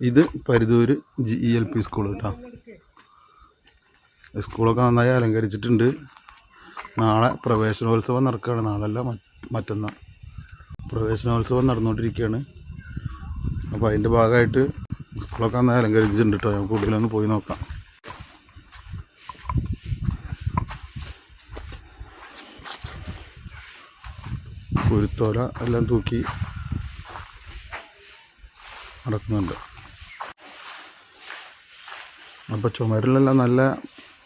ഇത് Paruthur GELP school കേട്ടോ. സ്കൂളൊക്കെ നന്നായി അലങ്കരിച്ചിട്ടുണ്ട്. നാളെ പ്രവേശനോത്സവം നടക്കുകയാണ്. നാളല്ല, മറ്റന്നാൾ പ്രവേശനോത്സവം നടന്നുകൊണ്ടിരിക്കുകയാണ്. അപ്പോൾ അതിൻ്റെ ഭാഗമായിട്ട് സ്കൂളൊക്കെ നന്നായി അലങ്കരിച്ചിട്ടുണ്ട് കേട്ടോ. നമുക്ക് കൂടുതലൊന്ന് പോയി നോക്കാം. കുരുത്തോല എല്ലാം തൂക്കി നടക്കുന്നുണ്ട്. അപ്പോൾ ചുമരിലെല്ലാം നല്ല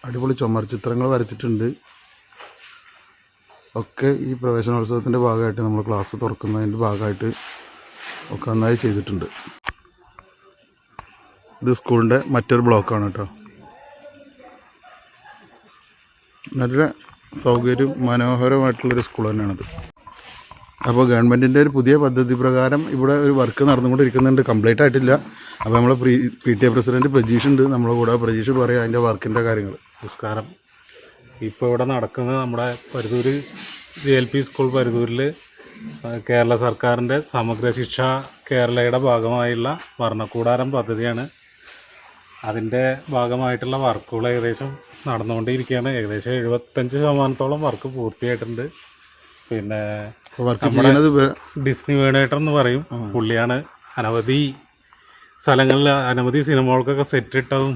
അടിപൊളി ചുമർ ചിത്രങ്ങൾ വരച്ചിട്ടുണ്ട്. ഒക്കെ ഈ പ്രവേശനോത്സവത്തിൻ്റെ ഭാഗമായിട്ട് നമ്മൾ ക്ലാസ് തുറക്കുന്നതിൻ്റെ ഭാഗമായിട്ട് ഒക്കെ നന്നായി ചെയ്തിട്ടുണ്ട്. ഇത് സ്കൂളിൻ്റെ മറ്റൊരു ബ്ലോക്കാണ് കേട്ടോ. നല്ല സൗകര്യം മനോഹരമായിട്ടുള്ളൊരു സ്കൂൾ തന്നെയാണിത്. അപ്പോൾ ഗവൺമെൻറ്റിൻ്റെ ഒരു പുതിയ പദ്ധതി പ്രകാരം ഇവിടെ ഒരു വർക്ക് നടന്നുകൊണ്ടിരിക്കുന്നുണ്ട്. കംപ്ലീറ്റ് ആയിട്ടില്ല. അപ്പോൾ നമ്മളെ PTA പ്രസിഡൻറ്റ് പ്രജീഷ് ഉണ്ട് നമ്മളെ കൂടെ. പ്രജീഷ് പറയാം അതിൻ്റെ വർക്കിൻ്റെ കാര്യങ്ങൾ. നമസ്കാരം. ഇപ്പോൾ ഇവിടെ നടക്കുന്നത് നമ്മുടെ പരുതൂർ GLP സ്കൂൾ പരുതൂരിൽ കേരള സർക്കാരിൻ്റെ സമഗ്ര ശിക്ഷ കേരളയുടെ ഭാഗമായുള്ള വർണ്ണക്കൂടാരം പദ്ധതിയാണ്. അതിൻ്റെ ഭാഗമായിട്ടുള്ള വർക്കുകൾ ഏകദേശം നടന്നുകൊണ്ടിരിക്കുകയാണ്. ഏകദേശം 75% വർക്ക് പൂർത്തിയായിട്ടുണ്ട്. പിന്നെ നമ്മുടെ ഡിസ്നി വേണേട്ടൻ എന്ന് പറയും, പുള്ളിയാണ് അനവധി സ്ഥലങ്ങളിൽ അനവധി സിനിമകൾക്കൊക്കെ സെറ്റ് ഇട്ടതും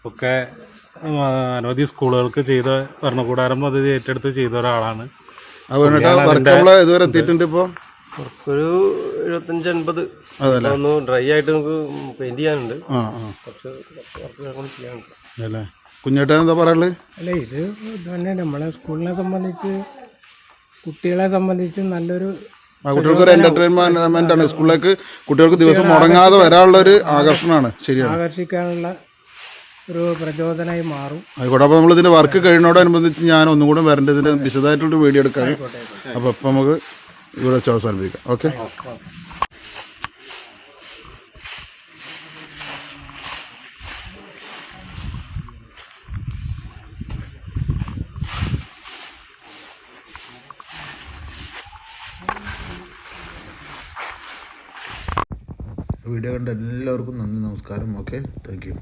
ഒക്കെ അനവധി സ്കൂളുകൾക്ക് ചെയ്ത ഭരണകൂടാരം പദ്ധതി ഏറ്റെടുത്ത് ചെയ്ത ഒരാളാണ്. ഇതുവരെ എത്തിയിട്ടുണ്ട്. ഇപ്പോൾ ഒരു 75-80 ഒന്ന് ഡ്രൈ ആയിട്ട് നമുക്ക് പെയിന്റ് ചെയ്യാനുണ്ട്. അല്ലേ കുഞ്ഞേട്ടൻ എന്താ പറയാനുള്ളത്? അല്ല, ഇത് തന്നെ നമ്മളെ സ്കൂളിനെ സംബന്ധിച്ച്, കുട്ടികളെ സംബന്ധിച്ച് നല്ലൊരു കുട്ടികൾക്ക് ഒരു എന്റർടൈൻമെന്റ് ആണ്. സ്കൂളിലേക്ക് കുട്ടികൾക്ക് ദിവസം മുടങ്ങാതെ വരാനുള്ളൊരു ആകർഷണമാണ്. ശരിയാണ്, ആകർഷിക്കാനുള്ള ഒരു പ്രചോദനമായി മാറും. ആയിക്കോട്ടെ. അപ്പോൾ നമ്മൾ ഇതിന്റെ വർക്ക് കഴിയുന്നതോടനുബന്ധിച്ച് ഞാൻ ഒന്നും കൂടെ വരേണ്ടതിന് വിശദമായിട്ടുള്ള വീഡിയോ എടുക്കാൻ. അപ്പോൾ ഇപ്പം നമുക്ക് ഇവിടെ വെച്ച് അവസാനിപ്പിക്കാം. ഓക്കെ. വീഡിയോ കണ്ട എല്ലാവർക്കും നന്ദി, നമസ്കാരം. Okay, thank you.